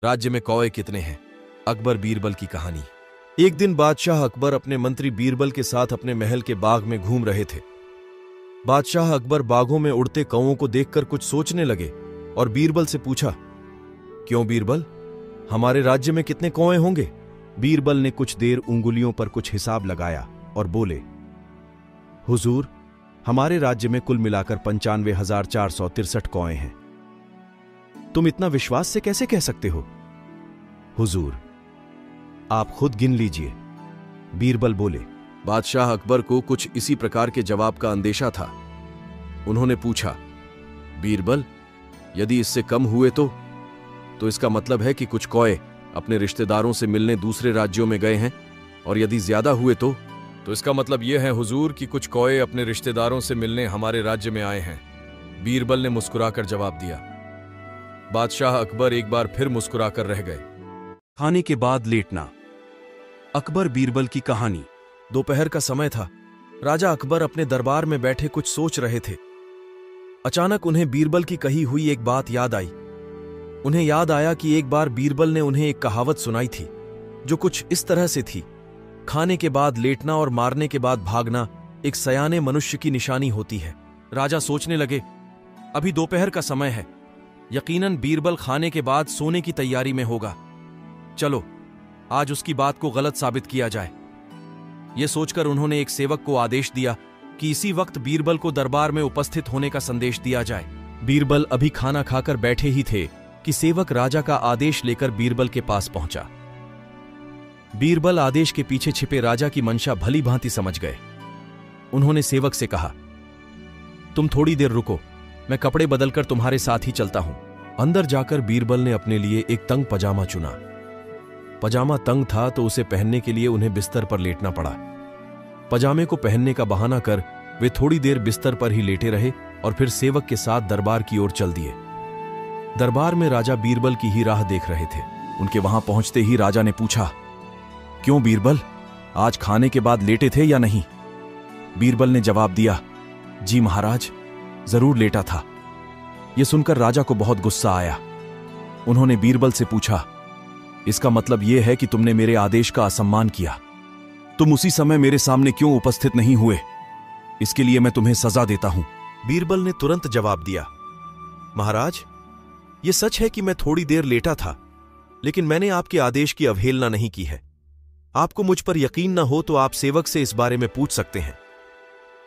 राज्य में कौए कितने हैं? अकबर बीरबल की कहानी। एक दिन बादशाह अकबर अपने मंत्री बीरबल के साथ अपने महल के बाग में घूम रहे थे। बादशाह अकबर बागों में उड़ते कौओं को देखकर कुछ सोचने लगे और बीरबल से पूछा, क्यों बीरबल, हमारे राज्य में कितने कौए होंगे? बीरबल ने कुछ देर उंगलियों पर कुछ हिसाब लगाया और बोले, हुजूर, हमारे राज्य में कुल मिलाकर 95,463 कौए हैं। तुम इतना विश्वास से कैसे कह सकते हो? हुजूर, आप खुद गिन लीजिए, बीरबल बोले। बादशाह अकबर को कुछ इसी प्रकार के जवाब का अंदेशा था। उन्होंने पूछा, बीरबल, यदि इससे कम हुए तो इसका मतलब है कि कुछ कौए अपने रिश्तेदारों से मिलने दूसरे राज्यों में गए हैं, और यदि ज्यादा हुए तो इसका मतलब यह है हुजूर कि कुछ कौए अपने रिश्तेदारों से मिलने हमारे राज्य में आए हैं। बीरबल ने मुस्कुराकर जवाब दिया। बादशाह अकबर एक बार फिर मुस्कुराकर रह गए। खाने के बाद लेटना। अकबर बीरबल की कहानी। दोपहर का समय था। राजा अकबर अपने दरबार में बैठे कुछ सोच रहे थे। अचानक उन्हें बीरबल की कही हुई एक बात याद आई। उन्हें याद आया कि एक बार बीरबल ने उन्हें एक कहावत सुनाई थी जो कुछ इस तरह से थी, खाने के बाद लेटना और मारने के बाद भागना एक सयाने मनुष्य की निशानी होती है। राजा सोचने लगे, अभी दोपहर का समय है, यकीनन बीरबल खाने के बाद सोने की तैयारी में होगा। चलो, आज उसकी बात को गलत साबित किया जाए। यह सोचकर उन्होंने एक सेवक को आदेश दिया कि इसी वक्त बीरबल को दरबार में उपस्थित होने का संदेश दिया जाए। बीरबल अभी खाना खाकर बैठे ही थे कि सेवक राजा का आदेश लेकर बीरबल के पास पहुंचा। बीरबल आदेश के पीछे छिपे राजा की मंशा भली भांति समझ गए। उन्होंने सेवक से कहा, तुम थोड़ी देर रुको, मैं कपड़े बदलकर तुम्हारे साथ ही चलता हूं। अंदर जाकर बीरबल ने अपने लिए एक तंग पजामा चुना। पजामा तंग था तो उसे पहनने के लिए उन्हें बिस्तर पर लेटना पड़ा। पजामे को पहनने का बहाना कर वे थोड़ी देर बिस्तर पर ही लेटे रहे और फिर सेवक के साथ दरबार की ओर चल दिए। दरबार में राजा बीरबल की ही राह देख रहे थे। उनके वहां पहुंचते ही राजा ने पूछा, क्यों बीरबल, आज खाने के बाद लेटे थे या नहीं? बीरबल ने जवाब दिया, जी महाराज, जरूर लेटा था। यह सुनकर राजा को बहुत गुस्सा आया। उन्होंने बीरबल से पूछा, इसका मतलब यह है कि तुमने मेरे आदेश का असम्मान किया। तुम उसी समय मेरे सामने क्यों उपस्थित नहीं हुए? इसके लिए मैं तुम्हें सजा देता हूं। बीरबल ने तुरंत जवाब दिया, महाराज, यह सच है कि मैं थोड़ी देर लेटा था, लेकिन मैंने आपके आदेश की अवहेलना नहीं की है। आपको मुझ पर यकीन न हो तो आप सेवक से इस बारे में पूछ सकते हैं।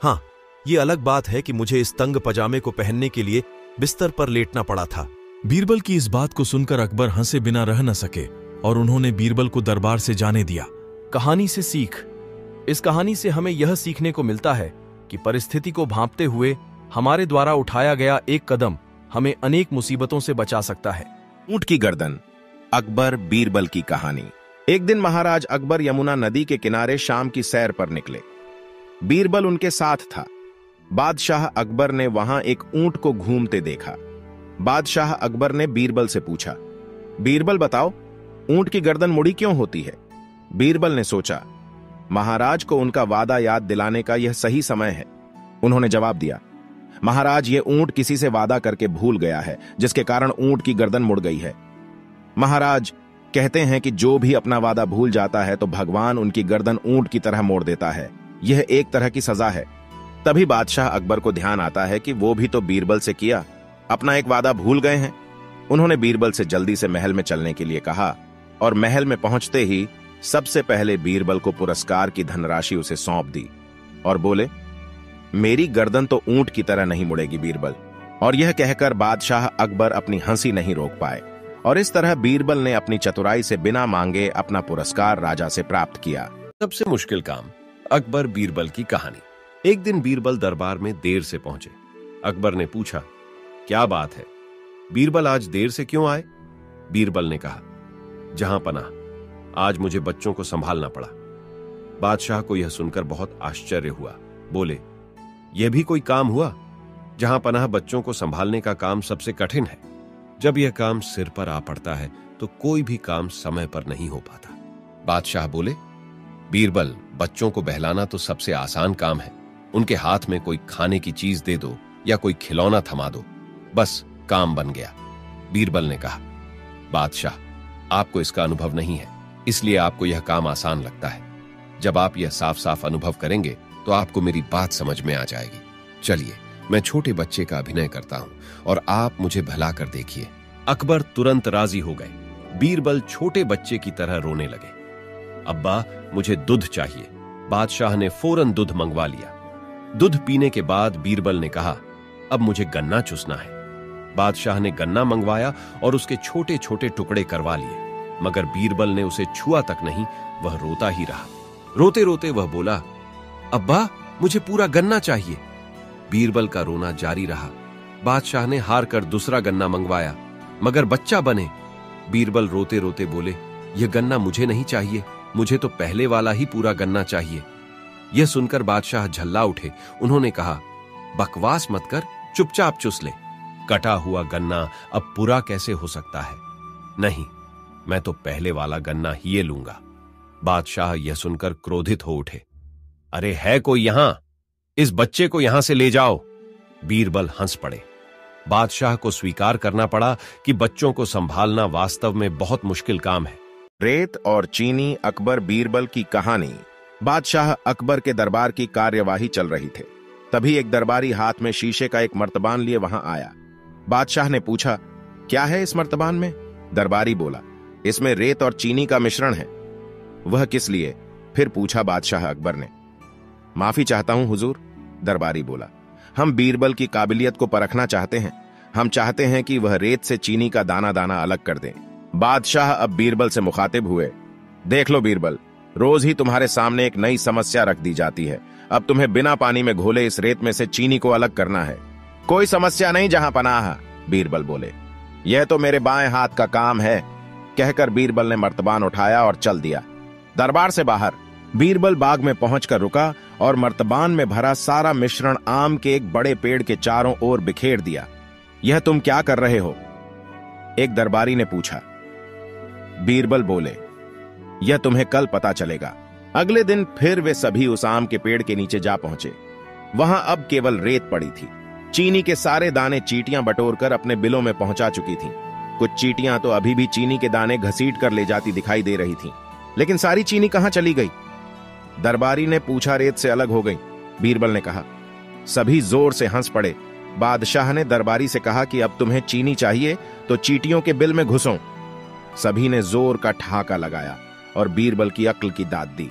हां, यह अलग बात है कि मुझे इस तंग पजामे को पहनने के लिए बिस्तर पर लेटना पड़ा था। बीरबल की इस बात को सुनकर अकबर हंसे बिना रह न सके और उन्होंने बीरबल को दरबार से जाने दिया। कहानी से सीख। इस कहानी से हमें यह सीखने को मिलता है कि परिस्थिति को भांपते हुए हमारे द्वारा उठाया गया एक कदम हमें अनेक मुसीबतों से बचा सकता है। ऊंट की गर्दन। अकबर बीरबल की कहानी। एक दिन महाराज अकबर यमुना नदी के किनारे शाम की सैर पर निकले। बीरबल उनके साथ था। बादशाह अकबर ने वहां एक ऊंट को घूमते देखा। बादशाह अकबर ने बीरबल से पूछा, बीरबल बताओ, ऊंट की गर्दन मुड़ी क्यों होती है? बीरबल ने सोचा, महाराज को उनका वादा याद दिलाने का यह सही समय है। उन्होंने जवाब दिया, महाराज, यह ऊंट किसी से वादा करके भूल गया है, जिसके कारण ऊंट की गर्दन मुड़ गई है। महाराज, कहते हैं कि जो भी अपना वादा भूल जाता है तो भगवान उनकी गर्दन ऊंट की तरह मोड़ देता है। यह एक तरह की सजा है। तभी बादशाह अकबर को ध्यान आता है कि वो भी तो बीरबल से किया अपना एक वादा भूल गए हैं। उन्होंने बीरबल से जल्दी से महल में चलने के लिए कहा और महल में पहुंचते ही सबसे पहले बीरबल को पुरस्कार की धनराशि उसे सौंप दी और बोले, मेरी गर्दन तो ऊंट की तरह नहीं मुड़ेगी बीरबल। और यह कहकर बादशाह अकबर अपनी हंसी नहीं रोक पाए और इस तरह बीरबल ने अपनी चतुराई से बिना मांगे अपना पुरस्कार राजा से प्राप्त किया। सबसे मुश्किल काम। अकबर बीरबल की कहानी। एक दिन बीरबल दरबार में देर से पहुंचे। अकबर ने पूछा, क्या बात है बीरबल, आज देर से क्यों आए? बीरबल ने कहा, जहां पनाह, आज मुझे बच्चों को संभालना पड़ा। बादशाह को यह सुनकर बहुत आश्चर्य हुआ। बोले, यह भी कोई काम हुआ? जहां पनाह बच्चों को संभालने का काम सबसे कठिन है। जब यह काम सिर पर आ पड़ता है तो कोई भी काम समय पर नहीं हो पाता। बादशाह बोले, बीरबल, बच्चों को बहलाना तो सबसे आसान काम है। उनके हाथ में कोई खाने की चीज दे दो या कोई खिलौना थमा दो, बस काम बन गया। बीरबल ने कहा, बादशाह, आपको इसका अनुभव नहीं है, इसलिए आपको यह काम आसान लगता है। जब आप यह साफ साफ अनुभव करेंगे तो आपको मेरी बात समझ में आ जाएगी। चलिए, मैं छोटे बच्चे का अभिनय करता हूं और आप मुझे भला कर देखिए। अकबर तुरंत राजी हो गए। बीरबल छोटे बच्चे की तरह रोने लगे। अब्बा, मुझे दूध चाहिए। बादशाह ने फौरन दूध मंगवा लिया। दूध पीने के बाद बीरबल ने कहा, अब मुझे गन्ना चूसना है। बादशाह ने गन्ना मंगवाया और उसके छोटे छोटे टुकड़े करवा लिए, मगर बीरबल ने उसे छुआ तक नहीं, वह रोता ही रहा। रोते रोते वह बोला, अब्बा, मुझे पूरा गन्ना चाहिए। बीरबल का रोना जारी रहा। बादशाह ने हार कर दूसरा गन्ना मंगवाया, मगर बच्चा बने। बीरबल रोते रोते बोले, यह गन्ना मुझे नहीं चाहिए, मुझे तो पहले वाला ही पूरा गन्ना चाहिए। यह सुनकर बादशाह झल्ला उठे। उन्होंने कहा, बकवास मत कर, चुपचाप चुस ले। कटा हुआ गन्ना अब पूरा कैसे हो सकता है? नहीं, मैं तो पहले वाला गन्ना ही लूंगा। बादशाह यह सुनकर क्रोधित हो उठे। अरे है कोई यहां? इस बच्चे को यहां से ले जाओ। बीरबल हंस पड़े। बादशाह को स्वीकार करना पड़ा कि बच्चों को संभालना वास्तव में बहुत मुश्किल काम है। रेत और चीनी, अकबर बीरबल की कहानी। बादशाह अकबर के दरबार की कार्यवाही चल रही थी। तभी एक दरबारी हाथ में शीशे का एक मर्तबान लिए वहां आया। बादशाह ने पूछा, क्या है इस मर्तबान में? दरबारी बोला, इसमें रेत और चीनी का मिश्रण है। वह किस लिए? फिर पूछा बादशाह अकबर ने। माफी चाहता हूं हुजूर, दरबारी बोला, हम बीरबल की काबिलियत को परखना चाहते हैं। हम चाहते हैं कि वह रेत से चीनी का दाना दाना अलग कर दें। बादशाह अब बीरबल से मुखातिब हुए। देख लो बीरबल, रोज ही तुम्हारे सामने एक नई समस्या रख दी जाती है। अब तुम्हें बिना पानी में घोले इस रेत में से चीनी को अलग करना है। कोई समस्या नहीं जहां पनाह, बीरबल बोले, यह तो मेरे बाएं हाथ का काम है। कहकर बीरबल ने मर्तबान उठाया और चल दिया। दरबार से बाहर बीरबल बाग में पहुंचकर रुका और मर्तबान में भरा सारा मिश्रण आम के एक बड़े पेड़ के चारों ओर बिखेर दिया। यह तुम क्या कर रहे हो? एक दरबारी ने पूछा। बीरबल बोले, यह तुम्हें कल पता चलेगा। अगले दिन फिर वे सभी उस आम के पेड़ के नीचे जा पहुंचे। वहां अब केवल रेत पड़ी थी। चीनी के सारे दाने चींटियां बटोरकर अपने बिलों में पहुंचा चुकी थीं। कुछ चींटियां तो अभी भी चीनी के दाने घसीट कर ले जाती दिखाई दे रही थीं। लेकिन सारी चीनी कहां चली गई? दरबारी ने पूछा। रेत से अलग हो गई, बीरबल ने कहा। सभी जोर से हंस पड़े। बादशाह ने दरबारी से कहा कि अब तुम्हें चीनी चाहिए तो चींटियों के बिल में घुसो। सभी ने जोर का ठहाका लगाया और बीरबल की अक्ल की दाद दी।